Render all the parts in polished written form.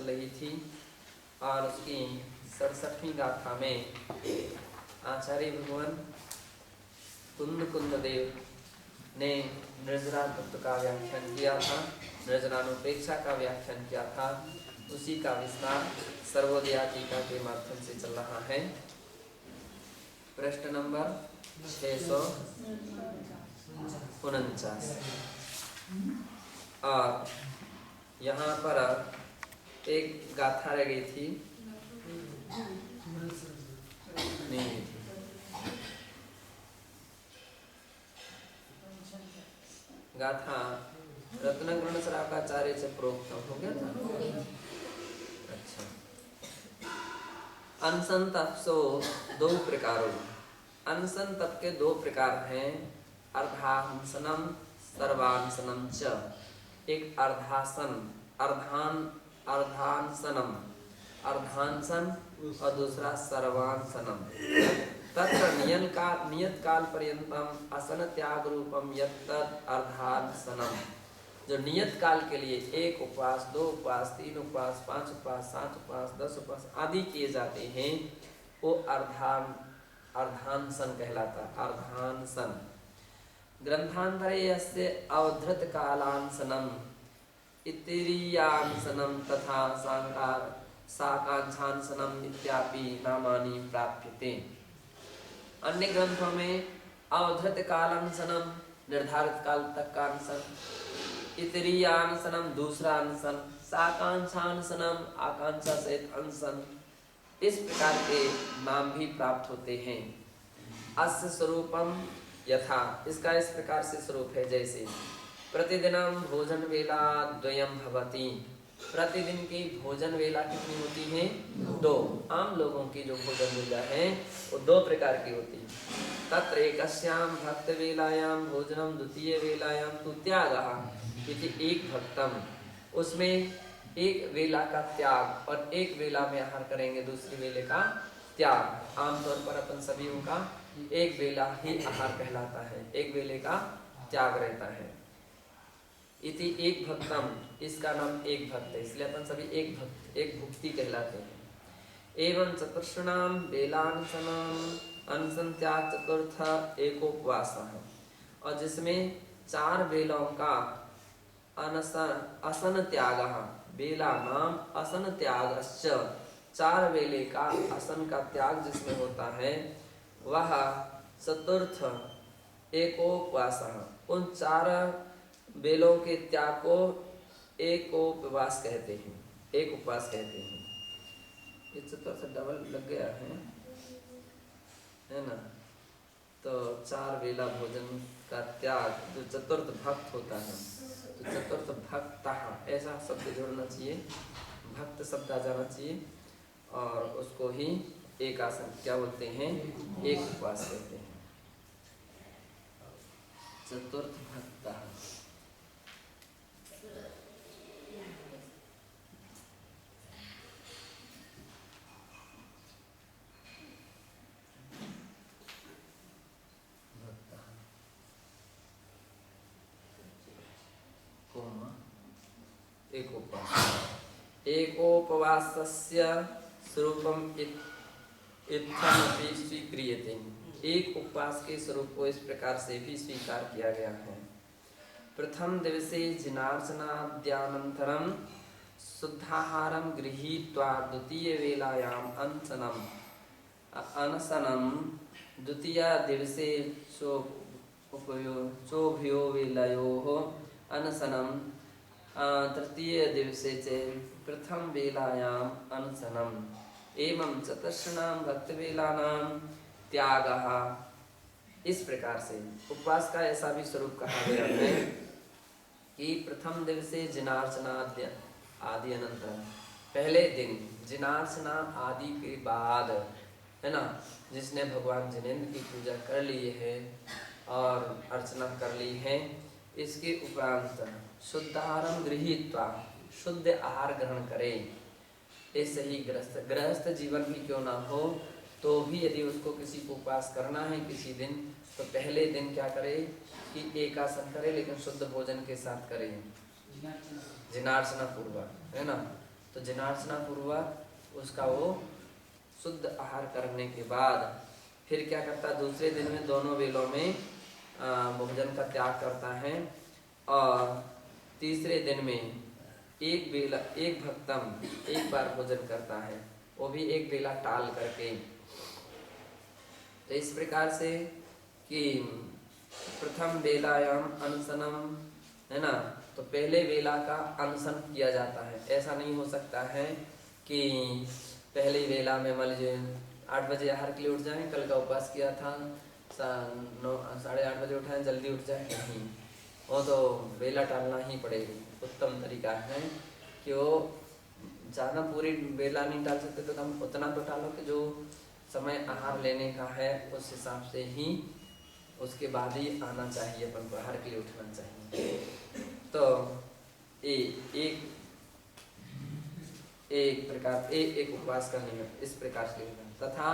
चल रही थी और उसकी 67वीं गाथा में आचार्य भगवान कुंद देव ने निर्जरा तत्व का व्याख्यान किया था, निर्जरानुपेक्षा का व्याख्यान किया था। उसी का विस्तार सर्वोदया टीका के माध्यम से चल रहा है। प्रश्न नंबर 649 और यहाँ पर एक गाथा रह गई थी, नहीं गाथा रत्नग्रहण सराकाचार्य से प्रोक्त हो गया था। अच्छा, अनशन तपसो दो प्रकारों, अनशन तप के दो प्रकार हैं, अर्धांसनम सर्वांसनम च। एक अर्धासन अर्धांसनम अर्धांसन और दूसरा सर्वांसनम। तत्र नियत काल पर्यंतम असन त्याग रूपम यत्तद अर्धांसनम। जो नियत काल के लिए 1 उपवास, 2 उपवास, 3 उपवास, 5 उपवास, 7 उपवास, 10 उपवास आदि किए जाते हैं, वो अर्धांसन कहलाता। अर्धांसन ग्रंथांतरे यस्य अवधृत कालांसनम इतरीयांसनम तथा साकांक्षांसनम इत्यादि नामानि प्राप्यते। अन्य ग्रंथों में अवधृत कालांसनम निर्धारित काल तक का अनशन, इतरीयांसनम दूसरा अनशन, साकांक्षांसनम आकांक्षा सहित अनशन, इस प्रकार के नाम भी प्राप्त होते हैं। अस्य स्वरूपम यथा, इसका इस प्रकार से स्वरूप है जैसे प्रतिदिनम भोजन वेला द्वयम भवति। प्रतिदिन की भोजन वेला कितनी होती है? 2। आम लोगों की जो भोजन वेला है वो 2 प्रकार की होती है। तत्र एकस्याम भक्त वेलायाम भोजनम द्वितीय वेलायाम तु त्यागः इति एक भक्तम। उसमें एक वेला का त्याग और एक वेला में आहार करेंगे, दूसरी वेले का त्याग। आमतौर पर अपन सभी का एक वेला ही आहार कहलाता है, एक वेले का त्याग रहता है। इति एक भक्तम, इसका नाम एक भक्त है, इसलिए अपन सभी एक भक्त एक भुक्ति कहलाते हैं। एवं चतुर्षणाम वेलांसनम अनशन त्याग चतुर्थ एकोपवास, और जिसमें 4 वेलों का असन त्याग, वेला नाम असन त्यागश्च, 4 वेले का असन का त्याग जिसमें होता है वह चतुर्थ एकोपवास। उन 4 वेलों के त्याग को एकोपवास कहते हैं, एक उपवास कहते हैं। ये चतुर्थ डबल लग गया है ना। तो 4 वेला भोजन का त्याग जो चतुर्थ भक्त होता है, तो चतुर्थ भक्त ऐसा शब्द जोड़ना चाहिए, भक्त शब्द आ जाना चाहिए, और उसको ही एक आसन क्या बोलते हैं? एक उपवास कहते हैं। चतुर्थ भक्त एकोपवासस्य स्वरूपम इत्थमपि स्वीक्रियते। एक उपवास के स्वरूप को इस प्रकार से भी स्वीकार किया गया है। प्रथम दिवसे जिनार्चनाद्यानन्तरं शुद्धाहारं गृहीत्वा द्वितीय वेलायाम अनशनं द्वितीय दिवसे चोभयो वेलयोः अनशनं तृतीय दिवसे च प्रथम वेलायाम अनशनम एवं चतुर्षणाम भक्त वेलानाम त्यागः। इस प्रकार से उपवास का ऐसा भी स्वरूप कहा गया है कि प्रथम दिवसे जिनार्चना आदि अनंतर, पहले दिन जिनार्चना आदि के बाद, है ना, जिसने भगवान जिनेंद्र की पूजा कर ली है और अर्चना कर ली है, इसके उपरांत शुद्धाहारं गृहीत्वा, शुद्ध आहार ग्रहण करें। ऐसे ही गृहस्थ जीवन भी क्यों ना हो तो भी यदि उसको किसी को उपवास करना है किसी दिन, तो पहले दिन क्या करे कि एक आसन करे, लेकिन शुद्ध भोजन के साथ करे, जिनार्चना पूर्वक, है ना। तो जनार्चना पूर्वक उसका वो शुद्ध आहार करने के बाद फिर क्या करता है, दूसरे दिन में दोनों वेलों में भोजन का त्याग करता है। और तीसरे दिन में एक भक्तम एक बार भोजन करता है, वो भी एक बेला टाल करके। तो इस प्रकार से कि प्रथम बेलायाम अनशनम, है ना, तो पहले वेला का अनशन किया जाता है। ऐसा नहीं हो सकता है कि पहले वेला में मान लीजिए 8 बजे आहार के लिए उठ जाएं, कल का उपवास किया था 8:30 बजे उठाएं, जल्दी उठ जाए, नहीं, वो तो वेला टालना ही पड़ेगी। उत्तम तरीका है कि वो ज़्यादा पूरी वेला नहीं टाल सकते तो कम उतना तो टालो कि जो समय आहार लेने का है उस हिसाब से ही उसके बाद ही आना चाहिए, अपन को आहार के लिए उठना चाहिए। तो एक प्रकार एक उपवास का नियम इस प्रकार से तथा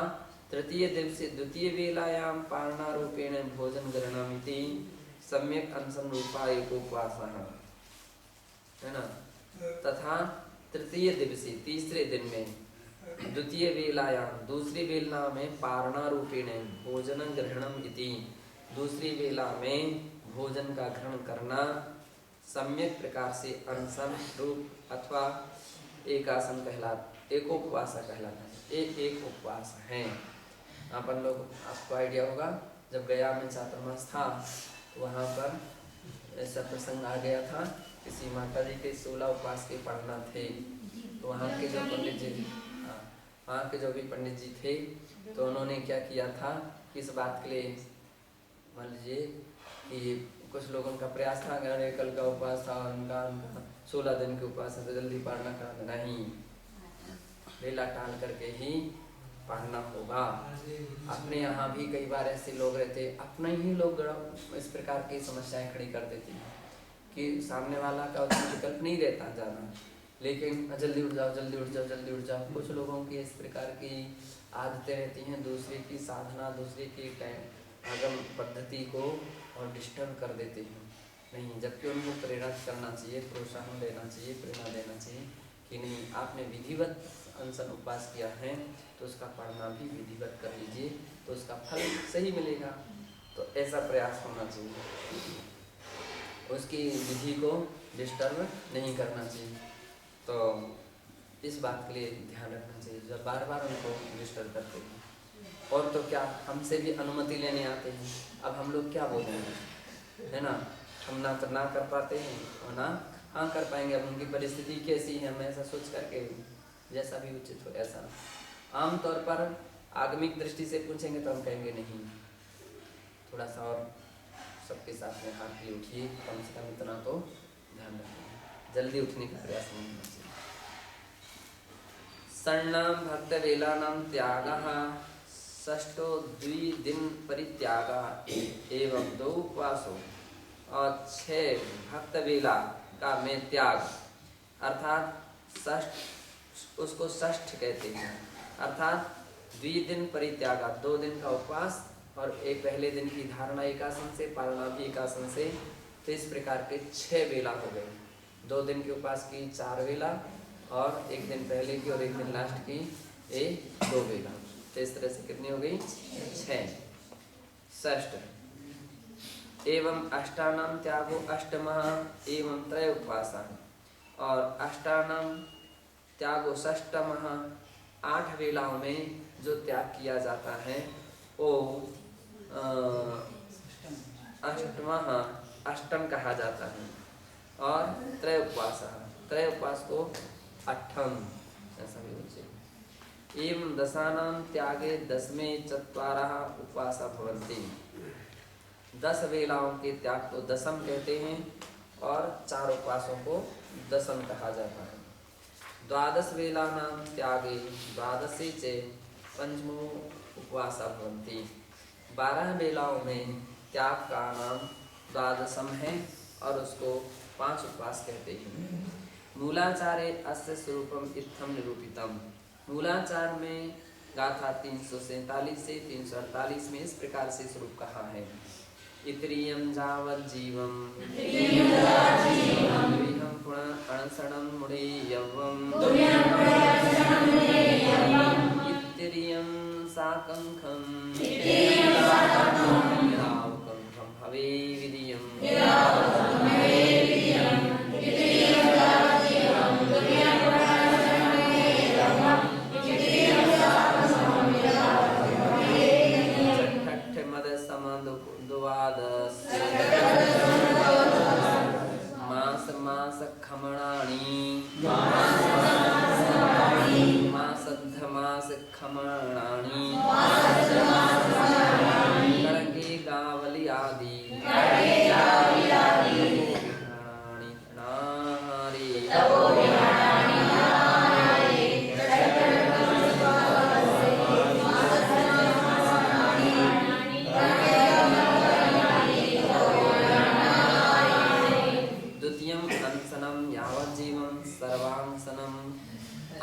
तृतीय दिवसे द्वितीय वेलायाम पारणारूपेण भोजन ग्रहणमिति सम्यक अनशन रूपा एक उपवास, है ना। तथा तृतीय दिवसे तीसरे दिन में द्वितीय वेलायाम दूसरी वेला में पारणारूपेण भोजन ग्रहणम इति दूसरी वेला में भोजन का ग्रहण करना सम्यक प्रकार से अनशन रूप अथवा एकासन कहलाता, एकोपवास कहलाता है। एक उपवास है। अपन लोग आपको आइडिया होगा, जब गया में चातुर्मास था तो वहाँ पर ऐसा प्रसंग आ गया था, किसी माता जी के 16 उपवास के पढ़ना थे। तो वहाँ के जो पंडित जी, वहाँ के जो भी पंडित जी थे, तो उन्होंने क्या किया था, किस बात के लिए, मान लीजिए कि कुछ लोगों का प्रयास था, अगर कल का उपवास था उनका 16 दिन के उपवास है तो जल्दी पालना करना नहीं, वेला टाल करके ही पढ़ना होगा। अपने यहाँ भी कई बार ऐसे लोग रहते, अपने ही लोग इस प्रकार की समस्याएं खड़ी कर देते हैं कि सामने वाला का उतना विकल्प नहीं रहता जाना, लेकिन जल्दी उठ जाओ जल्दी उठ जाओ जल्दी उठ जाओ। कुछ लोगों की इस प्रकार की आदतें रहती हैं, दूसरे की साधना, दूसरे की आगम पद्धति को और डिस्टर्ब कर देते हैं। नहीं, जबकि उनको प्रेरित करना चाहिए, प्रोत्साहन देना चाहिए, प्रेरणा देना चाहिए कि नहीं, आपने विधिवत अनशन उपवास किया है तो उसका पढ़ना भी विधिवत कर लीजिए, तो उसका फल सही मिलेगा। तो ऐसा प्रयास होना चाहिए, उसकी विधि को डिस्टर्ब नहीं करना चाहिए। तो इस बात के लिए ध्यान रखना चाहिए, जब बार बार उनको डिस्टर्ब करते हैं। और तो क्या, हमसे भी अनुमति लेने आते हैं, अब हम लोग क्या बोलेंगे, है ना। हम ना तो ना कर पाते हैं और ना हाँ कर पाएंगे। अब उनकी परिस्थिति कैसी है, हम ऐसा सोच करके जैसा भी उचित हो ऐसा। आमतौर पर आगमिक दृष्टि से पूछेंगे तो हम कहेंगे नहीं, थोड़ा सा और सबके साथ में हाथ भी उठिए, कम से कम इतना तो ध्यान रखें, जल्दी उठने का प्रयास नहीं होना चाहिए। शरणाम भक्त वेलानाम त्यागः षष्ठो द्विदिन परित्यागः एवं 2 उपवासों और 6 भक्त वेला का में त्याग, अर्थात षष्ठ, उसको षष्ठ कहते हैं, अर्थात द्विदिन परित्याग 2 दिन का उपवास और एक पहले दिन की धारणा एकासन से, पालना भी एकासन से। तो इस प्रकार के 6 वेला हो गए, 2 दिन के उपवास की 4 वेला और एक दिन पहले की और एक दिन लास्ट की 2 वेला। तो इस तरह से कितनी हो गई, 6। षष्ठ एवं अष्टानाम त्यागो अष्टमः एवं त्रय उपवासा और अष्टानाम त्यागो षष्टमः 8 वेलाओं में जो त्याग किया जाता है वो अष्टम कहा जाता है। और त्रय उपवास को अट्ठम ऐसा भी होना चाहिए। एवं दशानां त्यागे 10वें 4 उपवासा भवन्ति। 10 वेलाओं के त्याग को दशम कहते हैं और 4 उपवासों को दशम कहा जाता है। 12 वेलानां त्यागे 12 च पंचमो उपवासा भवन्ति। 12 वेलाओं में त्याग का नाम 12 है और उसको 5 उपवास कहते हैं। मूलाचारे अस्य स्वरूपम इत्थम निरूपितम। मूलाचार में गाथा 347 से 348 में इस प्रकार से स्वरूप कहा है। इत्रियं जावज्जीवं विहं पुण अणसणं मुड़े यवम इत्तिरियं साकंखं विरावकंखं हवे विदियं मास मास खमणानि मासद्ध मास खमणानि कणके गावली आदि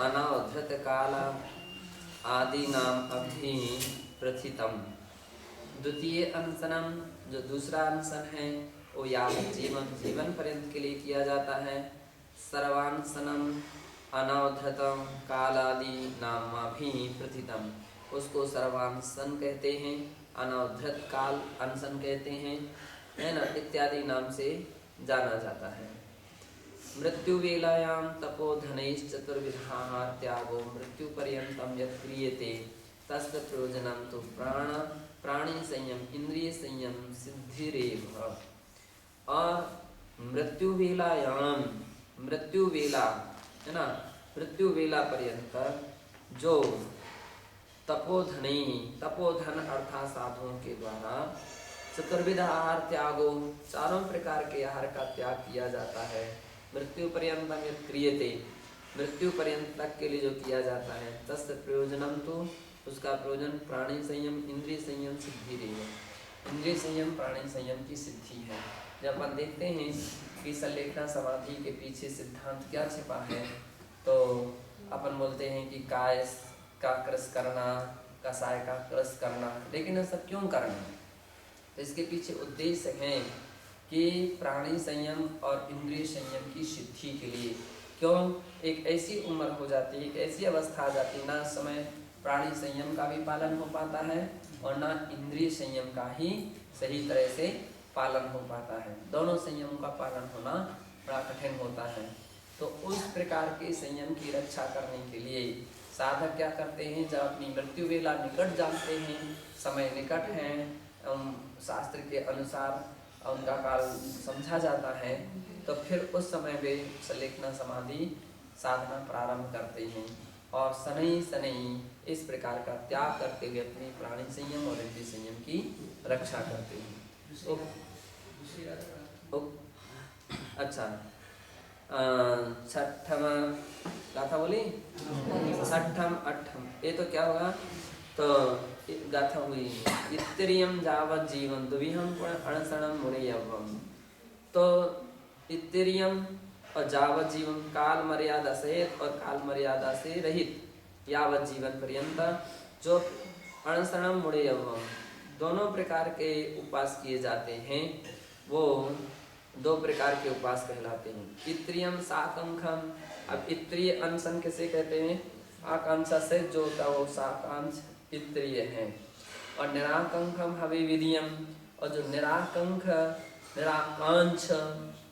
अनावधृत काल आदि नाम अभी प्रथितम। द्वितीय अनशनम जो दूसरा अनशन है वो यावत जीवन पर्यंत के लिए किया जाता है। सर्वांशनम अनावधृतम काल आदि नाम अभी प्रथितम, उसको सर्वांशन कहते हैं, अनावधृत काल अनशन कहते हैं, है ना, इत्यादि नाम से जाना जाता है। मृत्यु वेलायां तपोधनैश्चतुर्विधाः त्यागो मृत्यु पर्यंतम यत् क्रियते तस्य प्रयोजनं तो प्राणी संयम इंद्रिय संयम सिद्धिरेव। और मृत्यु वेला है ना, मृत्यु वेला पर्यंत जो तपोधन अर्थात साधुओं के द्वारा चतुर्विध आहार त्यागो चारों प्रकार के आहार का त्याग किया जाता है। मृत्यु पर्यंतम यत् क्रियते मृत्यु पर्यंत तक के लिए जो किया जाता है तस्य प्रयोजनम तो उसका प्रयोजन प्राणी संयम इंद्रिय संयम सिद्धि रही है। इंद्रिय संयम प्राणी संयम की सिद्धि है। जब अपन देखते हैं कि संलेखना समाधि के पीछे सिद्धांत क्या छिपा है तो अपन बोलते हैं कि काय का क्रस करना, कसाय का क्रस करना, लेकिन ऐसा क्यों करना? तो इसके पीछे उद्देश्य है कि प्राणी संयम और इंद्रिय संयम की सिद्धि के लिए। क्यों? एक ऐसी उम्र हो जाती है, एक ऐसी अवस्था आ जाती है, ना समय प्राणी संयम का भी पालन हो पाता है और ना इंद्रिय संयम का ही सही तरह से पालन हो पाता है। दोनों संयमों का पालन होना बड़ा कठिन होता है। तो उस प्रकार के संयम की रक्षा करने के लिए साधक क्या करते हैं, जब अपनी मृत्यु वेला निकट जानते हैं, समय निकट है, शास्त्र के अनुसार उनका काल समझा जाता है, तो फिर उस समय वे संलेखना समाधि साधना प्रारंभ करते हैं और शनै इस प्रकार का त्याग करते हुए अपनी प्राणी संयम और इंद्रिय संयम की रक्षा करते हैं। अच्छा, छठम गाथा बोली, छठम अठम, ये तो क्या होगा, तो गाथा हुई इत्तरियम जावत जीवन दुविहम पुण अणसणम मुड़े यवम। तो इत्तरियम और जावत जीवन काल मर्यादा सहित और काल मर्यादा से रहित यावत जीवन पर्यंत जो अणसणम मुड़े यवम दोनों प्रकार के उपास किए जाते हैं, वो दो प्रकार के उपास कहलाते हैं। इत्रियम साकंखम, अब इत्रिय अनशन किसे कहते हैं? आकांक्षा से जो होता वो साकांक्ष इत्रिय है। और निराकंखम हवे विधियम, और जो निराकांक्ष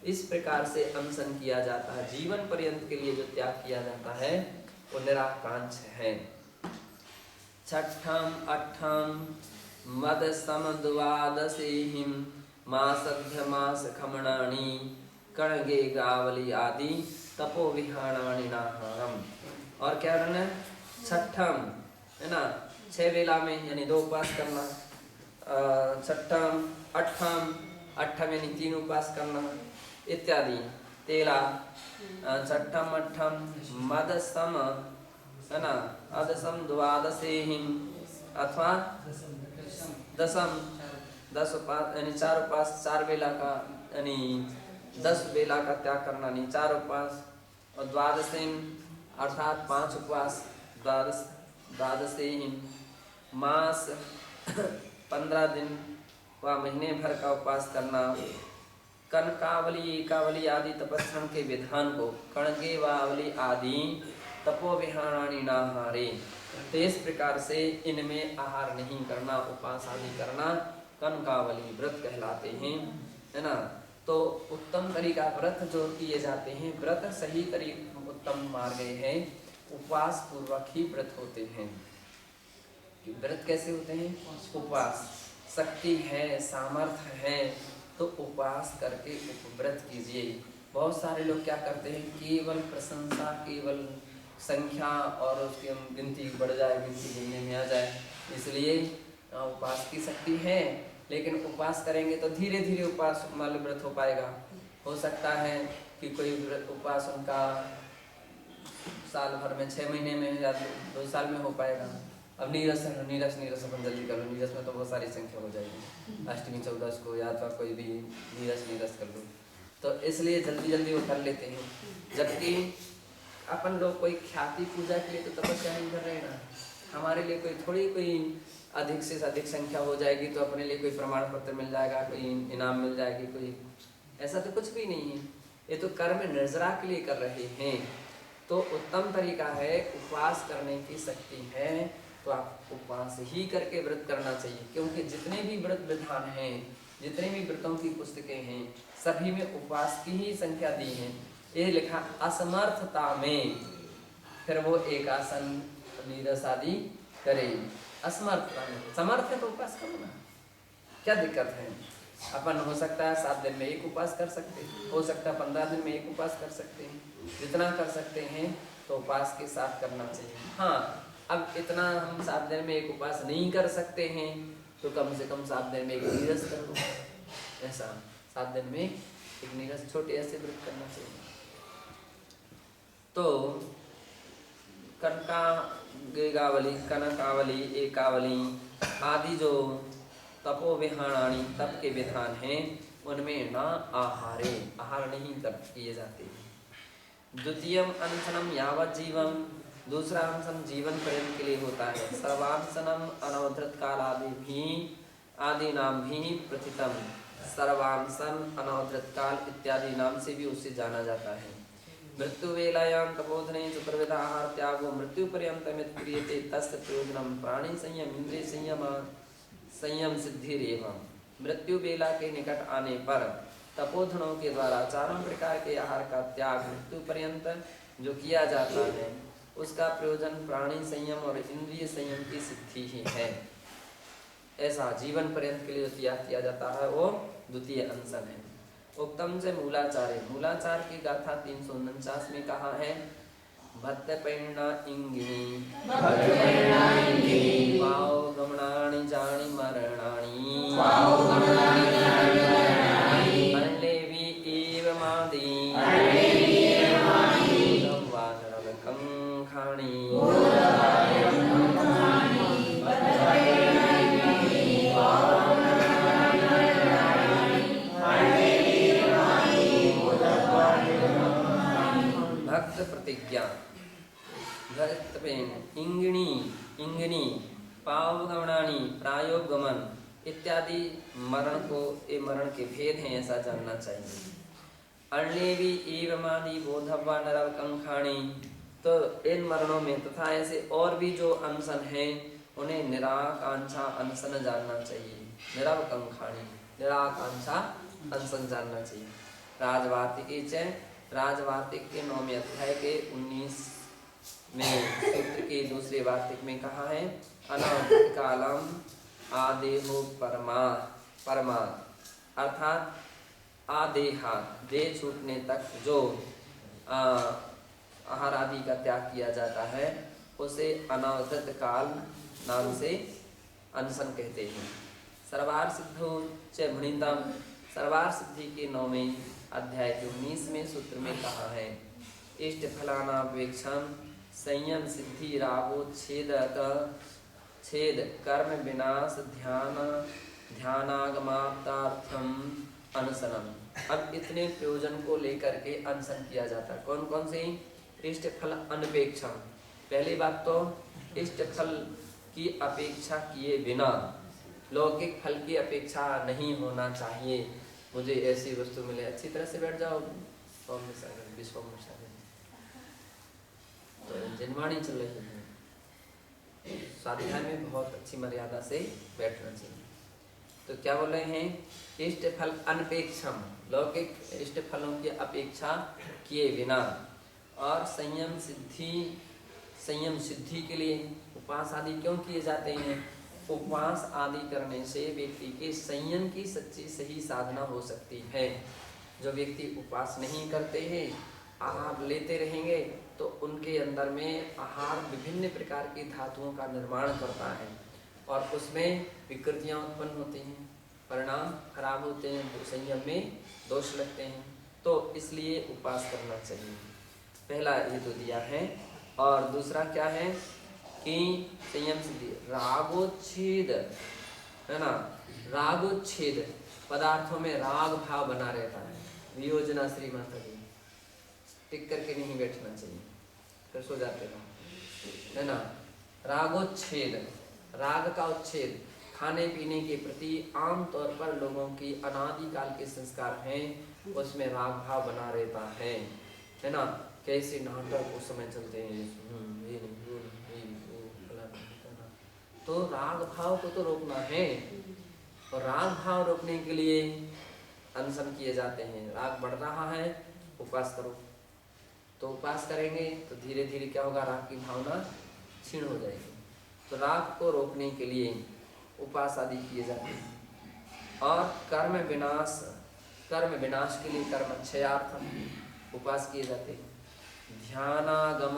इस प्रकार से अनशन किया जाता है, जीवन पर्यंत के लिए जो त्याग किया जाता है वो निराकांक्ष है। छठम अठम मद सम द्वादशेहिम मासध्य मास खमणानि कणगे गावली आदि तपो विहाणानि नाहारम। और क्या करना है? छठम है ना, 6 वेला में यानी 2 उपास करना। छठम अठम यानी 3 उपास करना इत्यादि। तेला छठम अठम मदसम है ना, अदसम द्वादशेहिम अथवा दसम 10 उपास यानी 4 उपास, 4 वेला का यानी 10 वेला का त्याग करना नहीं, 4 उपास। और द्वादशेन अर्थात 5 उपवास, द्वादशेहिम मास 15 दिन व महीने भर का उपवास करना। कनकावली, एकावली आदि तपस्या के विधान को कणगेवावली आदि तपोविहाराणि नाहारे, तो इस प्रकार से इनमें आहार नहीं करना, उपवास आदि करना कनकावली व्रत कहलाते हैं, है ना। तो उत्तम तरीका व्रत जो किए जाते हैं, व्रत सही तरीका उत्तम मार्ग है, उपवास पूर्वक ही व्रत होते हैं। व्रत कैसे होते हैं? उपवास, शक्ति है, सामर्थ्य है तो उपवास करके व्रत कीजिए। बहुत सारे लोग क्या करते हैं, केवल प्रशंसा, केवल संख्या और उसकी गिनती बढ़ जाए, गिनती गिनने में आ जाए, इसलिए उपवास की शक्ति है, लेकिन उपवास करेंगे तो धीरे धीरे उपवास वाले व्रत हो पाएगा। हो सकता है कि कोई उपवास उनका साल भर में 6 महीने में या 2 साल में हो पाएगा। अब नीरस अपन जल्दी कर लो, नीरस में तो बहुत सारी संख्या हो जाएगी, अष्टमी 14 को या तो कोई भी नीरस कर लो, तो इसलिए जल्दी जल्दी वो कर लेते हैं। जबकि अपन लोग कोई ख्याति पूजा के लिए तो तपस्या नहीं कर रहे हैं ना, हमारे लिए कोई अधिक से अधिक संख्या हो जाएगी तो अपने लिए कोई प्रमाण पत्र मिल जाएगा, कोई इनाम मिल जाएगी, कोई ऐसा तो कुछ भी नहीं है। ये तो कर्म निर्जरा के लिए कर रहे हैं। तो उत्तम तरीका है, उपवास करने की शक्ति है तो आप उपवास ही करके व्रत करना चाहिए, क्योंकि जितने भी व्रत विधान हैं, जितने भी व्रतों की पुस्तकें हैं, सभी में उपवास की ही संख्या दी है। ये लिखा असमर्थता में, फिर वो एक आसन नीरस आदि करे। असमर्थता में, समर्थ है तो उपवास करो ना, क्या दिक्कत है। अपन हो सकता है 7 दिन में एक उपवास कर सकते हैं, हो सकता है 15 दिन में एक उपवास कर सकते हैं, जितना कर सकते हैं तो उपवास के साथ करना चाहिए। हाँ, अब इतना हम 7 दिन में एक उपवास नहीं कर सकते हैं तो कम से कम 7 दिन में एक नीरस कर लो, ऐसा 7 दिन में एक नीरस छोटे ऐसे व्रत करना चाहिए। तो कनकावली, एकावली आदि जो तपोविहाराणि तप के विधान हैं, उनमें न आहारे, आहार नहीं तप किए जाते। द्वितीयम अनशनम यावत जीवन, दूसरा अनशन जीवन पर्यंत के लिए होता है। सर्वांशनम अनवधृत काल आदि नाम भी प्रथितम, सर्वांशन अनवधृत काल इत्यादि नाम से भी उसे जाना जाता है। मृत्यु वेलायां तपोधने चतुर्विध आहार त्यागो मृत्यु पर्यंतमित क्रियते तस्य प्रयोजनम प्राणी संयम इंद्रिय संयम सिद्धिरेवं। मृत्यु वेला के निकट आने पर तपोधनों के द्वारा चारों प्रकार के आहार का त्याग मृत्यु पर्यंत जो किया जाता है, उसका प्रयोजन प्राणी संयम और इंद्रिय संयम की सिद्धि ही है। ऐसा जीवन पर्यंत के लिए जो त्याग किया जाता है वो द्वितीय अनशन है। उत्तम से मूलाचार की गाथा 349 में कहा है, भत्तपर्णा इंगिनी पाओ गमनानि जानि मरणानि अनलेवी एव मादी कंखाणी। भक्त प्रतिज्ञा, इंगिनी पावगमनानी प्रायोगमन इत्यादि मरण के भेद हैं, ऐसा जानना चाहिए। अर्णेवी एवमादि बोधव्वा नरव कंखाणी, तो इन मरणों में तथा ऐसे और भी जो अनशन हैं उन्हें निराकांक्षा अनशन जानना चाहिए। निरव कंखाणी, निराकांक्षा अनशन जानना चाहिए। राजवार्तिक के 9वें अध्याय के 19 में सूत्र के दूसरे वार्तिक में कहा है, अनवधृत कालम आदेहो परमा, अर्थात आदेहा देह छूटने तक जो आहार आदि का त्याग किया जाता है उसे अनवधृत काल नाम से अनशन कहते हैं। सर्वार सिद्धो च भणितम, सर्वार सिद्धि के 9वें अध्याय के 19वें सूत्र में कहा है, इष्ट फलानापेक्षम संयम सिद्धि रावो छेद कर्म विनाश ध्यानागमाप्तार्थम अनशनम। अब इतने प्रयोजन को लेकर के अनशन किया जाता है। कौन कौन से? इष्ट फल अनपेक्षा, पहली बात तो इष्ट फल की अपेक्षा किए बिना, लौकिक फल की अपेक्षा नहीं होना चाहिए। मुझे ऐसी वस्तु मिले, अच्छी तरह से बैठ जाओ सौम्य सागर विश्वम्य सागर। तो जिनवाणी चल रही है, स्वाध्याय में बहुत अच्छी मर्यादा से बैठना चाहिए। तो क्या बोल रहे हैं, इष्ट फल अनपेक्षम, लौकिक इष्ट फलों की अपेक्षा किए बिना, और संयम सिद्धि के लिए उपवास आदि क्यों किए जाते हैं? उपवास आदि करने से व्यक्ति के संयम की सच्ची सही साधना हो सकती है। जो व्यक्ति उपवास नहीं करते हैं, आहार लेते रहेंगे, तो उनके अंदर में आहार विभिन्न प्रकार की धातुओं का निर्माण करता है और उसमें विकृतियां उत्पन्न होती हैं, परिणाम खराब होते हैं, तो संयम में दोष लगते हैं। तो इसलिए उपवास करना चाहिए, पहला हेतु दिया है। और दूसरा क्या है कि संयम सिद्धि, रागोच्छेद है ना, रागोच्छेद, पदार्थों में राग भाव बना रहता है। वियोजना श्री माता जी, टिक करके नहीं बैठना चाहिए, फिर सो जाते हो, है ना। रागोच्छेद, राग का उच्छेद, खाने पीने के प्रति आम तौर पर लोगों की अनादिकाल के संस्कार हैं, उसमें राग भाव बना रहता है ना। कैसे नाटक उस समय चलते हैं, ये नहीं वो नहीं वो फलाना, तो राग भाव को तो रोकना है। और राग भाव रोकने के लिए अनशन किए जाते हैं। राग बढ़ रहा है, उपवास करो, तो उपवास करेंगे तो धीरे धीरे क्या होगा, राग की भावना क्षीण हो जाएगी। तो राग को रोकने के लिए उपवास आदि किए जाते हैं। और कर्म विनाश के लिए कर्मक्षयार्थम उपवास किए जाते हैं। ध्यानागम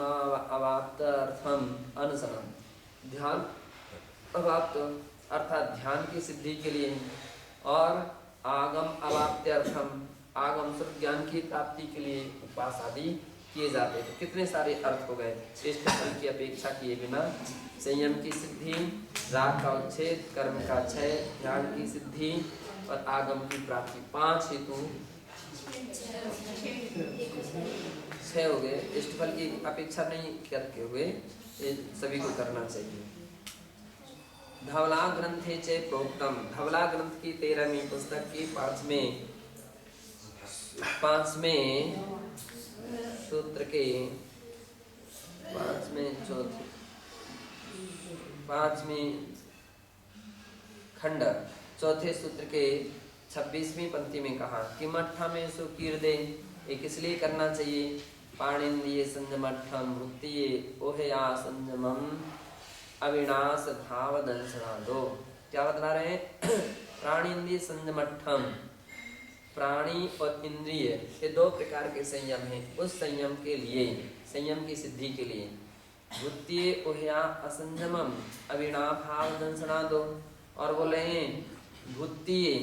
अवाप्त्यर्थम अनशनम, ध्यान अवाप्त अर्थात ध्यान की सिद्धि के लिए, और आगम अवाप्त्यर्थम, आगम स्वरूप ज्ञान की प्राप्ति के लिए उपवास आदि किए जाते हैं। तो कितने सारे अर्थ हो गए, श्रेष्ठ फल की अपेक्षा किए बिना, संयम की सिद्धि, राग का उच्छेद, कर्म का क्षय, ध्यान की सिद्धि और आगम की प्राप्ति, 5 हेतु 6 हो गए। इष्ट फल की अपेक्षा नहीं करके हुए ये सभी को करना चाहिए। धवला ग्रंथे च प्रोक्तम, धवला ग्रंथ की 13वीं पुस्तक की 5वें सूत्र के 5वें खंड चौथे सूत्र के 26वीं पंक्ति में कहा कि मठ्ठा में सुकीर्दे, ये किस लिए करना चाहिए? पाणिंद्रिय संयमठ्ठम वृत्तिये ओहया संयमम अविनाश भाव दंशनादो। क्या बता रहे हैं? प्राणिंद्रिय संयमठ्ठम, प्राणी और इंद्रिय ये 2 प्रकार के संयम हैं। उस संयम के लिए, संयम की सिद्धि के लिए, वृत्तिये ओहया असंयमम अविना भाव दंशनादो, और बोले हैं भूतिये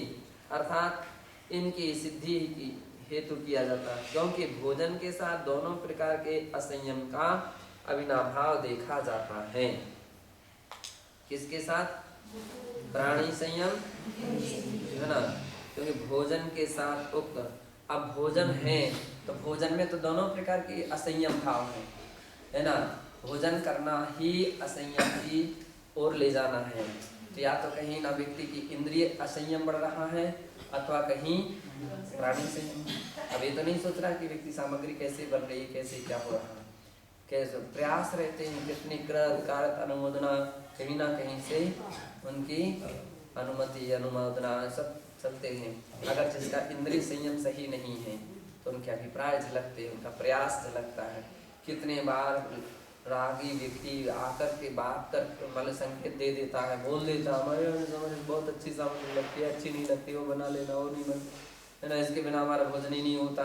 अर्थात इनकी सिद्धि की हेतु किया जाता है, क्योंकि भोजन के साथ दोनों प्रकार के असंयम का अविनाभाव देखा जाता है। किसके साथ? प्राणी संयम है ना, क्योंकि भोजन के साथ उक्त, अब भोजन है तो भोजन में तो दोनों प्रकार के असंयम भाव है ना। भोजन करना ही असंयम की ओर ले जाना है। तो या तो कहीं ना व्यक्ति की इंद्रिय असंयम बढ़ रहा है अथवा कहीं प्राणी संयम। अब ये तो नहीं सोच रहा कि व्यक्ति सामग्री कैसे बन रही है, कैसे क्या हो रहा है, कैसे प्रयास रहते हैं, कितनी कारक अनुमोदना कहीं ना कहीं से उनकी अनुमति अनुमोदना सब चलते हैं। अगर जिसका इंद्रिय संयम सही नहीं है तो उनके अभिप्राय झलकते हैं, उनका प्रयास झलकता है। कितने बार रागी व्यक्ति आकर के बात कर मतलब संकेत दे देता है, बोल देता है हमारे समझ बहुत अच्छी सामग्री लगती है, अच्छी नहीं लगती, वो बना लेना, वो नहीं बन है ना, इसके बिना हमारा भोजन ही नहीं होता।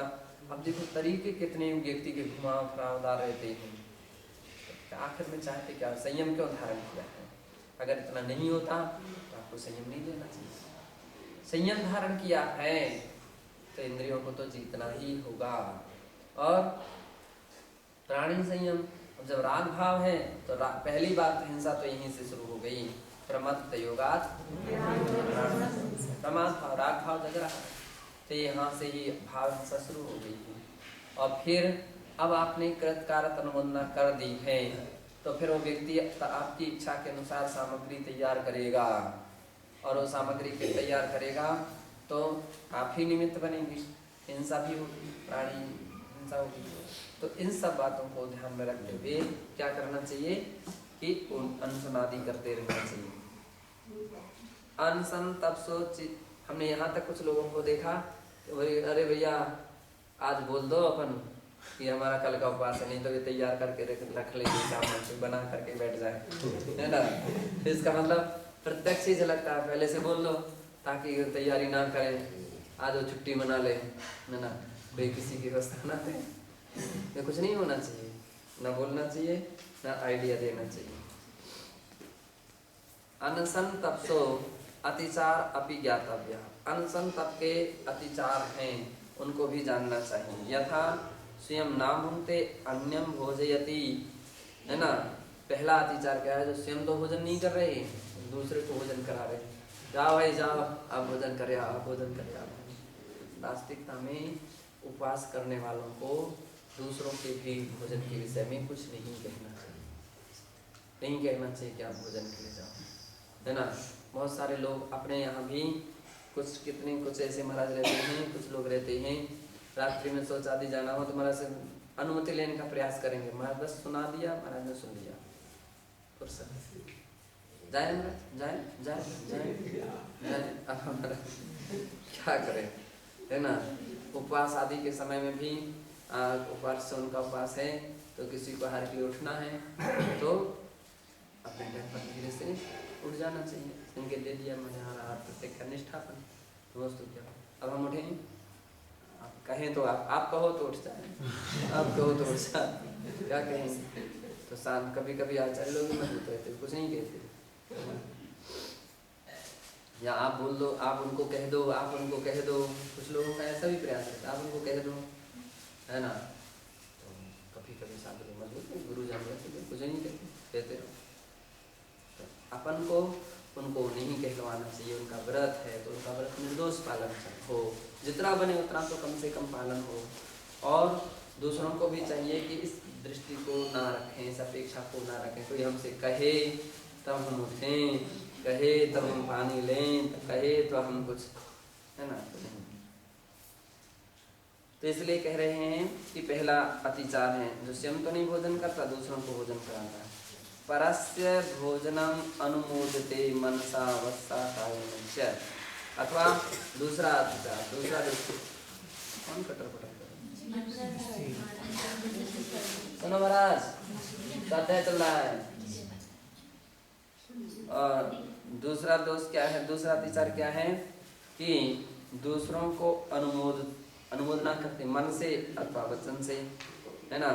अब देखो तरीके कितने व्यक्ति के घुमाव फरावदार रहते हैं। तो आखिर में चाहते क्या, संयम क्यों धारण किया है? अगर इतना नहीं होता तो आपको संयम नहीं लेना चाहिए। संयम धारण किया है तो इंद्रियों को तो जीतना ही होगा। और प्राणी संयम, जब राग भाव है तो पहली बात हिंसा तो यहीं से शुरू हो गई। प्रमत्त योगात प्रमाद भाव, राग भाव जग रहा है तो यहाँ से ही भाव हिंसा शुरू हो गई है। और फिर अब आपने कृतकारक अनुमोदना कर दी है तो फिर वो व्यक्ति आपकी इच्छा के अनुसार सामग्री तैयार करेगा, और वो सामग्री के तैयार करेगा तो आप ही निमित्त बनेंगे, हिंसा भी होगी, प्राणी हिंसा होगी। तो इन सब बातों को ध्यान में रखते हुए क्या करना चाहिए कि अनशन आदि करते रहना चाहिए। अनशन तब सोच, हमने यहाँ तक कुछ लोगों को देखा, अरे भैया आज बोल दो अपन कि हमारा कल का उपवास है, नहीं तो ये तैयार करके रख लेंगे, सामान से बना करके बैठ जाए, है ना। इसका मतलब प्रत्यक्ष ही झलकता है, पहले से बोल लो ताकि तैयारी ना करें, आज वो छुट्टी मना ले, है ना, कोई किसी की व्यवस्था ना दे। ये कुछ नहीं होना चाहिए, ना बोलना चाहिए, ना आइडिया देना चाहिए। अनशन तपसो अतिचार अपि ज्ञातव्य, अनशन तप के अतिचार हैं उनको भी जानना चाहिए। यथा स्वयं ना भुंक्ते अन्यम भोजयति, है ना। पहला अतिचार क्या है, जो स्वयं तो भोजन नहीं कर रहे, दूसरे को भोजन करा रहे। जाओ भाई जाओ, आप भोजन करे, आप भोजन करे। वास्तविकता में उपवास करने वालों को दूसरों के भी भोजन के विषय में कुछ नहीं कहना चाहिए, नहीं कहना चाहिए कि आप भोजन के लिए जाओ, है ना। बहुत सारे लोग अपने यहाँ भी कुछ ऐसे महाराज रहते हैं, कुछ लोग रहते हैं, रात्रि में शौच आदि जाना हो तो महाराज से अनुमति लेने का प्रयास करेंगे, महाराज बस सुना दिया, महाराज ने सुन लिया, जाए महाराज, जाए जाए जाए जाए, अब हमारा क्या करें, है ना। उपवास आदि के समय में भी उपवास से उनका उपवास है तो किसी को हार के उठना है तो अपने टाइम पर धीरे से उठ जाना चाहिए, संकेत दे दिया मैंने, हमारा प्रत्येक का निष्ठापन। दोस्तों क्या अब हम उठें, आप कहें तो आप कहो तो उठ जाए, आप कहो तो उठ जाए, क्या कहेंगे। तो शाम कभी कभी आचार्य लोग भी मजबूत रहते, कुछ नहीं कहते, या आप बोल दो, आप उनको कह दो, आप उनको कह दो, कुछ लोगों का ऐसा भी प्रयास रहता है, आप उनको कह दो, है ना। तो कभी कभी साधु लोग मजबूत गुरु जान जाते, कुछ नहीं कहते रहो। तो अपन को उनको नहीं कहलवाना चाहिए, उनका व्रत है तो उनका व्रत निर्दोष पालन हो, जितना बने उतना तो कम से कम पालन हो। और दूसरों को भी चाहिए कि इस दृष्टि को ना रखें, इस अपेक्षा को ना रखें, कोई हमसे कहे तब हम उठें, कहे तब हम पानी लें, कहे तो हम कुछ, है ना। तो इसलिए कह रहे हैं कि पहला अतिचार है, जो स्वयं तो नहीं भोजन करता, दूसरों को भोजन कराता है। परस्य भोजनम अनुमोदते मनसा वत्सा कायेन, अथवा दूसरा अतिचार, दूसरा कौन कटर पटर सुनो महाराज, स्वाध्याय चल रहा है। और दूसरा दोष क्या है, दूसरा अतिचार क्या है कि दूसरों को अनुमोदना करते मन से अथवा वचन से, है ना।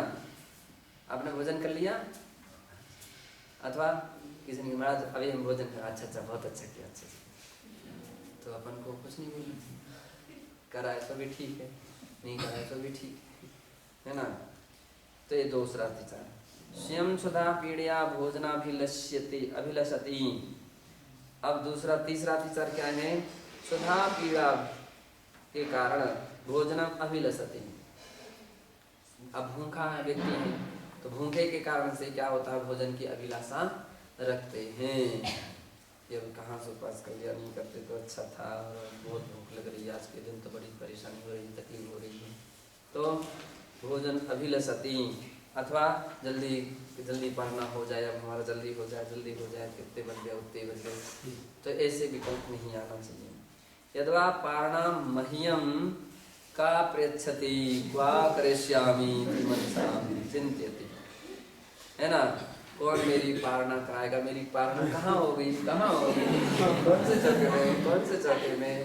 आपने भोजन कर लिया अथवा किसी ने महाराज अभी हम भोजन कर, अच्छा बहुत अच्छा किया, अच्छा, तो अपन को कुछ नहीं बोलना, कराए तो भी ठीक है, नहीं कराए तो भी ठीक है ना। तो ये दूसरा अतिचार। स्वयं सुधा पीड़या अभिलषति। अब दूसरा तीसरा अतिचार क्या है, सुधा पीड़ा के कारण भोजनम अभिलषति। अब भूखा है व्यक्ति है तो भूखे के कारण से क्या होता है, भोजन की अभिलाषा रखते हैं कि अब कहाँ से उपवास कर लिया, नहीं करते तो अच्छा था, बहुत भूख लग रही है, आज के दिन तो बड़ी परेशानी हो रही है, तकलीफ हो रही है, तो भोजन अभिलषति। अथवा जल्दी पढ़ना हो जाए, अब हमारा जल्दी हो जाए, कितने बज गए उतने बज गए, तो ऐसे विकल्प नहीं आना चाहिए। यद्वा पारणाम मह्यम का प्रयच्छति क्वा करिष्यामि मनसा चिंत्यति, है ना। कौन मेरी पारणा कराएगा, मेरी पारणा कहाँ होगी, कौन से चौके में,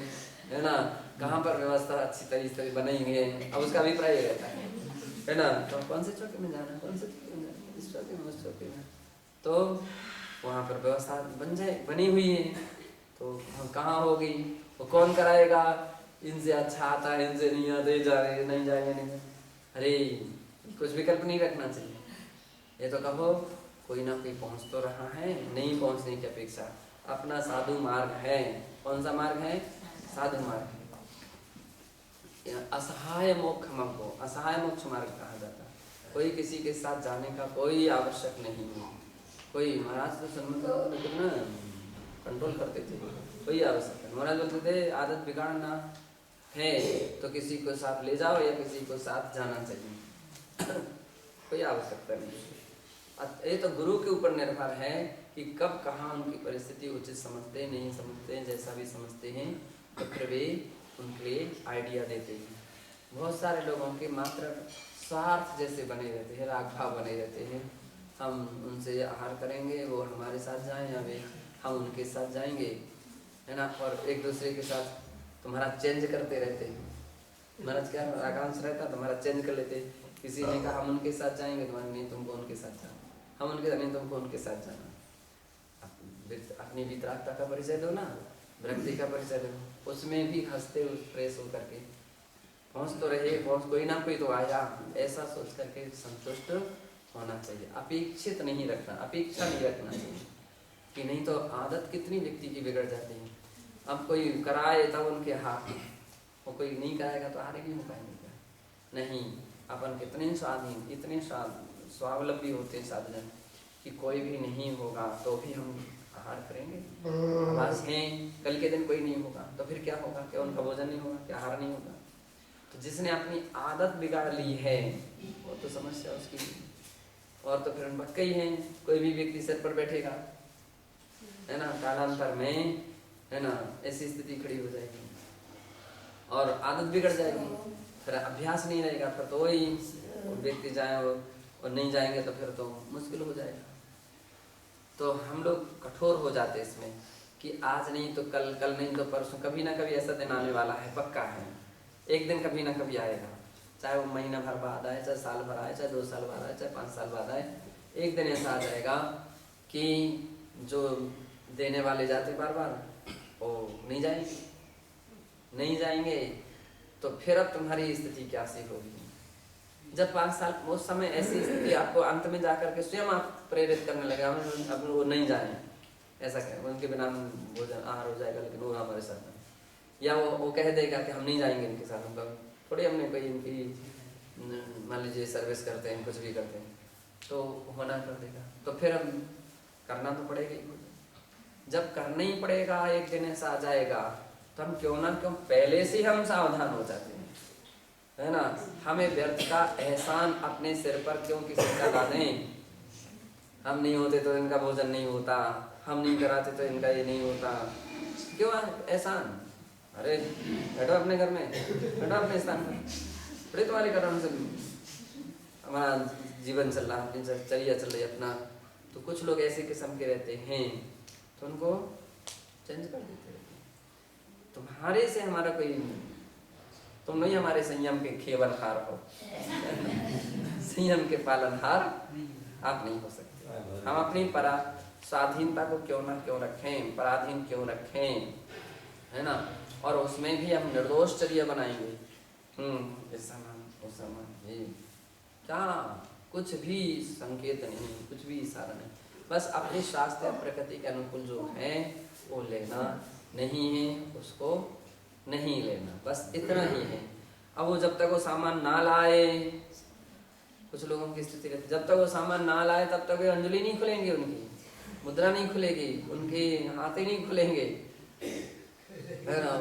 है ना, कहाँ पर व्यवस्था अच्छी तरीके से बनेंगे, अब उसका अभिप्राय रहता है ना। तो कौन से चौके में जाना, कौन से चौके में जाना, इस चौके में, उस चौके में, तो वहाँ पर व्यवस्था बनी हुई है, तो कहाँ होगी, वो कौन कराएगा, इनसे अच्छा आता है, इनसे नहीं आता, नहीं जाएंगे। अरे कुछ विकल्प नहीं रखना चाहिए, ये तो कहो कोई ना कोई पहुँच तो रहा है, नहीं पहुँचने की अपेक्षा अपना साधु मार्ग है। कौन सा मार्ग है, साधु मार्ग है। असहाय मोक्ष मार्ग, असहाय मोक्ष मार्ग कहा जाता है। कोई किसी के साथ जाने का कोई आवश्यक नहीं है, कोई महाराज तो सन्मत ना कंट्रोल करते थे, कोई आवश्यकता। महाराज बोलते थे आदत बिगाड़ना है तो किसी को साथ ले जाओ या किसी को साथ जाना चाहिए, कोई आवश्यकता नहीं। ये तो गुरु के ऊपर निर्भर है कि कब कहाँ उनकी परिस्थिति उचित समझते हैं, नहीं समझते हैं, जैसा भी समझते हैं तो फिर वे उनके लिए आइडिया देते हैं। बहुत सारे लोगों के मात्र स्वार्थ जैसे बने रहते हैं, राग भाव बने रहते हैं। हम उनसे आहार करेंगे, वो हमारे साथ जाएं, या वे हम उनके साथ जाएंगे, है ना। और एक दूसरे के साथ तुम्हारा चेंज करते रहते हैं। महाराज क्या आकांक्ष रहता तुम्हारा चेंज कर लेते। किसी ने कहा हम उनके साथ जाएंगे, तुम्हारे नहीं तुमको उनके साथ जाना, हम उनके नहीं तुमको उनके साथ जाना। अपनी वितरागता का परिचय दो ना, विरक्ति का परिचय दो, उसमें भी हंसते फ्रेश होकर के पहुँच तो रहे, पहुँच कोई ना कोई तो आया, ऐसा सोच करके संतुष्ट होना चाहिए। अपेक्षित नहीं रखना, अपेक्षा नहीं रखना चाहिए कि नहीं तो आदत कितनी व्यक्ति की बिगड़ जाती है। अब कोई कराए तब उनके हाथ, वो कोई नहीं कराएगा तो आगे नहीं हो पाएंगे क्या। नहीं, अपन कितने स्वाधीन, इतने स्वावलंबी होते साधन कि कोई भी नहीं होगा तो भी हम आहार करेंगे। हमारे हैं कल के दिन कोई नहीं होगा तो फिर क्या होगा, क्या उनका भोजन नहीं होगा, क्या आहार नहीं होगा। तो जिसने अपनी आदत बिगाड़ ली है वो तो समस्या उसकी। और तो फिर भक्के ही हैं, कोई भी व्यक्ति सिर पर बैठेगा, है ना, कालांतर में, है ना, ऐसी स्थिति खड़ी हो जाएगी और आदत बिगड़ जाएगी, फिर अभ्यास नहीं रहेगा, फिर तो वही व्यक्ति जाए और नहीं जाएंगे तो फिर तो मुश्किल हो जाएगा। तो हम लोग कठोर हो जाते इसमें कि आज नहीं तो कल, कल नहीं तो परसों, कभी ना कभी ऐसा दिन आने वाला है, पक्का है। एक दिन कभी ना कभी आएगा, चाहे वो महीना भर बाद आए, चाहे साल भर आए, चाहे 2 साल बाद आए, चाहे 5 साल बाद आए, एक दिन ऐसा आ जाएगा कि जो देने वाले जाते बार बार वो नहीं जाएंगे, नहीं जाएंगे तो फिर अब तुम्हारी स्थिति क्या सी होगी। जब 5 साल उस समय ऐसी स्थिति आपको अंत में जाकर के स्वयं आप प्रेरित करने लगे अब वो नहीं जाए, ऐसा क्या उनके बिना भोजन आहार हो जाएगा लेकिन वो हमारे साथ नहीं, या वो कह देगा कि हम नहीं जाएंगे इनके साथ, हम थोड़ी हमने कोई इनकी मान लीजिए सर्विस करते हैं, कुछ भी करते हैं तो मना कर देगा, तो फिर हम करना तो पड़ेगा ही। जब करना ही पड़ेगा, एक दिन ऐसा आ जाएगा तो हम क्यों ना क्यों पहले से हम सावधान हो जाते हैं, है ना। हमें व्यर्थ का एहसान अपने सिर पर क्यों किसी का ला दें। हम नहीं होते तो इनका भोजन नहीं होता, हम नहीं कराते तो इनका ये नहीं होता, क्यों एहसान। अरे बैठो अपने घर में, बैठो अपने स्थान पर, बड़े तुम्हारे कारण से हमारा जीवन चल रहा है, चलिए चल रही अपना। तो कुछ लोग ऐसे किस्म के रहते हैं तो उनको चेंज कर देते हैं। तुम्हारे से हमारा कोई, तुम नहीं हमारे संयम के खेवनहार हो, संयम के पालनहार आप नहीं हो सकते। हम अपनी स्वाधीनता को क्यों ना क्यों रखें, पराधीन क्यों रखें, है ना। और उसमें भी हम निर्दोष चर्या बनाएंगे, इस समान उस समान, ये क्या कुछ भी संकेत नहीं, कुछ भी इशारा नहीं, बस अपने शास्त्र प्रकृति के अनुकूल जो है वो लेना, नहीं है उसको नहीं लेना, बस इतना ही है। अब वो जब तक वो सामान ना लाए, कुछ लोगों की स्थिति रहती, जब तक वो सामान ना लाए तब तक वे अंजलि नहीं खुलेंगे, उनकी मुद्रा नहीं खुलेगी, उनके हाथ ही नहीं खुलेंगे, है ना।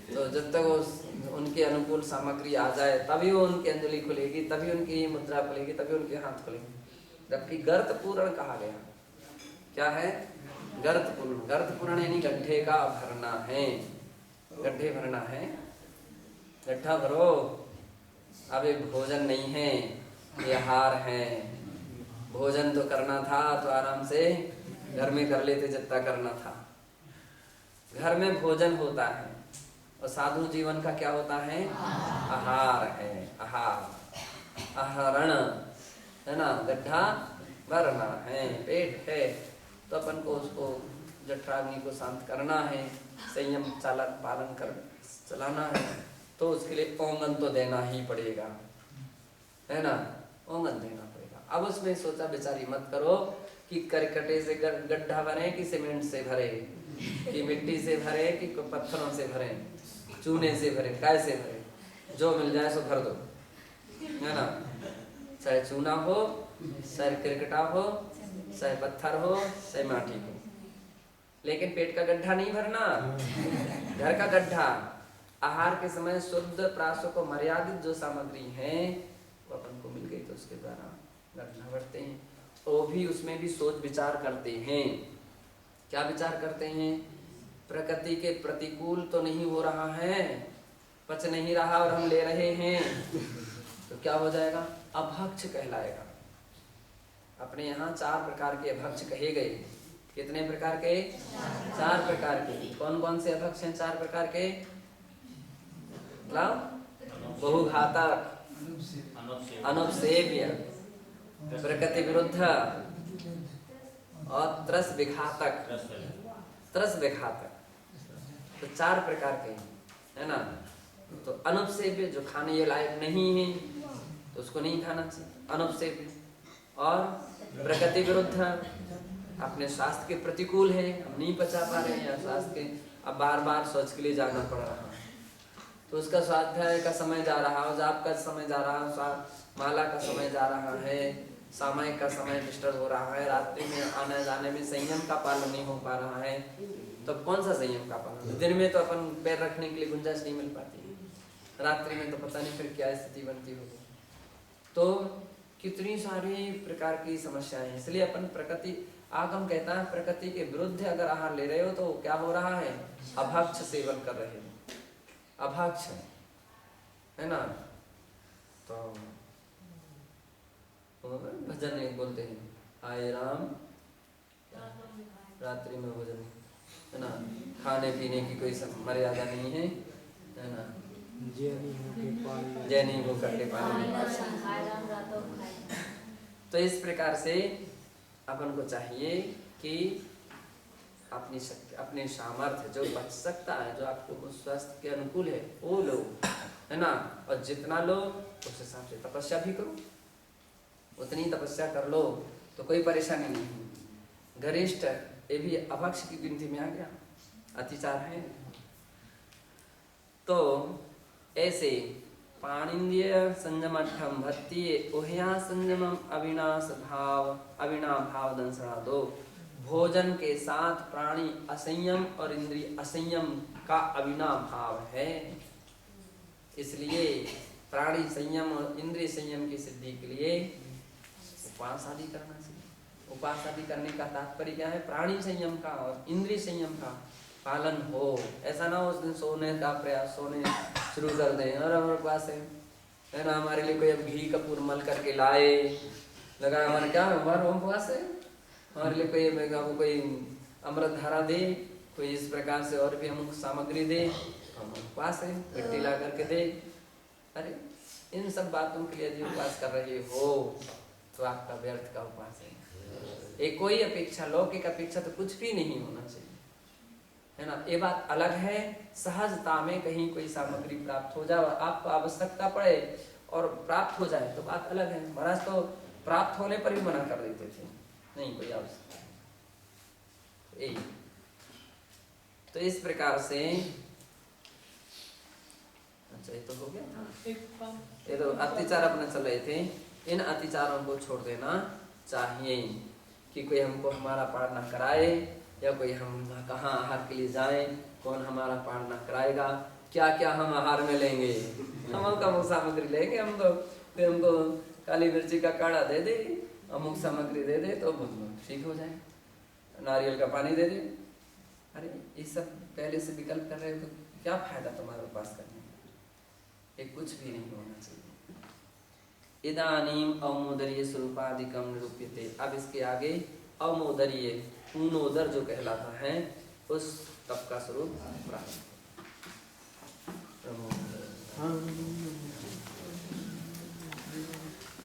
तो जब तक वो उनके अनुकूल सामग्री आ जाए तभी वो उनकी अंजलि खुलेगी, तभी उनकी मुद्रा खुलेगी, तभी उनके हाथ खुलेंगे। जबकि गर्त पूर्ण कहा गया, क्या है गर्त पूर्ण, गर्त पूर्ण यानी गड्ढे का भरना है, गड्ढे भरना है, गड्ढा भरो। अब एक भोजन नहीं है, ये हार है। भोजन तो करना था तो आराम से घर में कर लेते जितना करना था। घर में भोजन होता है और साधु जीवन का क्या होता है, आहार है, आहार, आहरण, है ना। गड्ढा भरना है, पेट है तो अपन को उसको जठराग्नि को शांत करना है, संयम चालक पालन कर चलाना है, तो उसके लिए ओंगन तो देना ही पड़ेगा, है ना, ओंगन देना पड़ेगा। अब उसमें सोचा विचारी मत करो कि करकटे से गड्ढा भरे कि सीमेंट से भरे, कि मिट्टी से भरे कि पत्थरों से भरे, चूने से भरे, काय से भरे, जो मिल जाए सो भर दो, है ना। चाहे चूना हो, चाहे क्रिकटा हो, चाहे पत्थर हो, चाहे माटी हो, लेकिन पेट का गड्ढा नहीं भरना, घर का गड्ढा। आहार के समय शुद्ध प्रासों को मर्यादित जो सामग्री है वो अपन को मिल गई तो उसके द्वारा गड्ढा भरते हैं। वो भी उसमें भी सोच विचार करते हैं। क्या विचार करते हैं? प्रकृति के प्रतिकूल तो नहीं हो रहा है, पच नहीं रहा और हम ले रहे हैं तो क्या हो जाएगा? अभक्ष कहलाएगा। अपने यहाँ 4 प्रकार के अभक्ष कहे गए। कितने प्रकार के? 4 प्रकार के। कौन कौन से अभक्ष हैं 4 प्रकार के? बहुघातक, अनुपसेव्य, प्रकृति विरुद्ध और त्रस विघातक। त्रस विघातक तो 4 प्रकार के है ना। तो अनुपसेव्य जो खाने ये लायक नहीं है तो उसको नहीं खाना चाहिए, अनुपसेव्य। और प्रकृति विरुद्ध, अपने स्वास्थ्य के प्रतिकूल है, हम नहीं पचा पा रहे हैं स्वास्थ्य के, अब बार बार शौच के लिए जाना पड़ रहा है तो उसका स्वाध्याय का समय जा रहा है, जाप का समय जा रहा है, माला का समय जा रहा है, सामायिक का समय डिस्टर्ब हो रहा है, रात्रि में आने जाने में संयम का पालन नहीं हो पा रहा है। तो कौन सा संयम का पालन? दिन में तो अपन पैर रखने के लिए गुंजाइश नहीं मिल पाती, रात्रि में तो पता नहीं फिर क्या स्थिति बनती होगी। तो कितनी सारी प्रकार की समस्याएं हैं। इसलिए अपन प्रकृति, आगम कहता है प्रकृति के विरुद्ध अगर आहार ले रहे हो तो क्या हो रहा है? अभक्ष सेवन कर रहे हो, अभक्ष है ना। तो भजन एक बोलते हैं, आए राम रात्रि में भोजन है ना, खाने पीने की कोई मर्यादा नहीं है ना। जैनी वो करके पानी। तो इस प्रकार से अपन को चाहिए कि अपनी शक्ति, अपने सामर्थ्य जो बच सकता है, जो आपको स्वास्थ्य के अनुकूल है वो लो है ना। और जितना लो उस हिसाब से तपस्या भी करो, उतनी तपस्या कर लो तो कोई परेशानी नहीं। गरिष्ठ ये भी अभक्ष की गिनती में आ गया, अतिचार है। तो ऐसे पाणिंद्य संयमठम भत्तिये ओह्या संयमम अविनाश भाव, अविना भाव दंसना दो। भोजन के साथ प्राणी असंयम और इंद्रिय असंयम का अविना भाव है। इसलिए प्राणी संयम और इंद्रिय संयम की सिद्धि के लिए उपवास आदि करना चाहिए। उपवास आदि करने का तात्पर्य क्या है? प्राणी संयम का और इंद्रिय संयम का पालन हो। ऐसा ना हो उस दिन सोने का प्रयास, सोने शुरू कर दें और हमारे पास है ना, हमारे लिए कोई अब घी कपूर मल करके लाए लगा, हमारे क्या हमारा उपवास है, हमारे लिए कोई अमृत धारा दे, कोई इस प्रकार से और भी हम सामग्री दे, हम उपवास है, मिट्टी ला करके दे। अरे इन सब बातों के लिए यदि उपवास कर रहे हो तो आपका व्यर्थ का उपवास है। एक कोई अपेक्षा, लौकिक अपेक्षा तो कुछ भी नहीं होना चाहिए है ना। ये बात अलग है सहजता में कहीं कोई सामग्री प्राप्त हो जाए, आपको आवश्यकता पड़े और प्राप्त हो जाए तो बात अलग है। महाराज तो प्राप्त होने पर भी मना कर देते थे, नहीं कोई आवश्यकता। यही तो इस प्रकार से, अच्छा ये तो हो गया। ये तो अत्याचार अपने चल रहे थे, इन अत्याचारों को छोड़ देना चाहिए कि कोई हमको हमारा पार न कराए, या कोई हम कहाँ आहार के लिए जाएं, कौन हमारा पार न कराएगा, क्या क्या हम आहार में लेंगे, हम कम सामग्री लेंगे, हम तो फिर हमको काली मिर्ची का काढ़ा दे दे, अमुक सामग्री दे दे तो ठीक हो जाए, नारियल का पानी दे दे। अरे ये सब पहले से विकल्प कर रहे हो तो क्या फायदा तुम्हारे उपास करने में? ये कुछ भी नहीं होना चाहिए। इदानीम अवमोदरीय स्वरूपाधिकम निरूप्यते। अब इसके आगे अवमोदरीय पूर्णोदर जो कहलाता है उस तप का स्वरूप प्राप्त।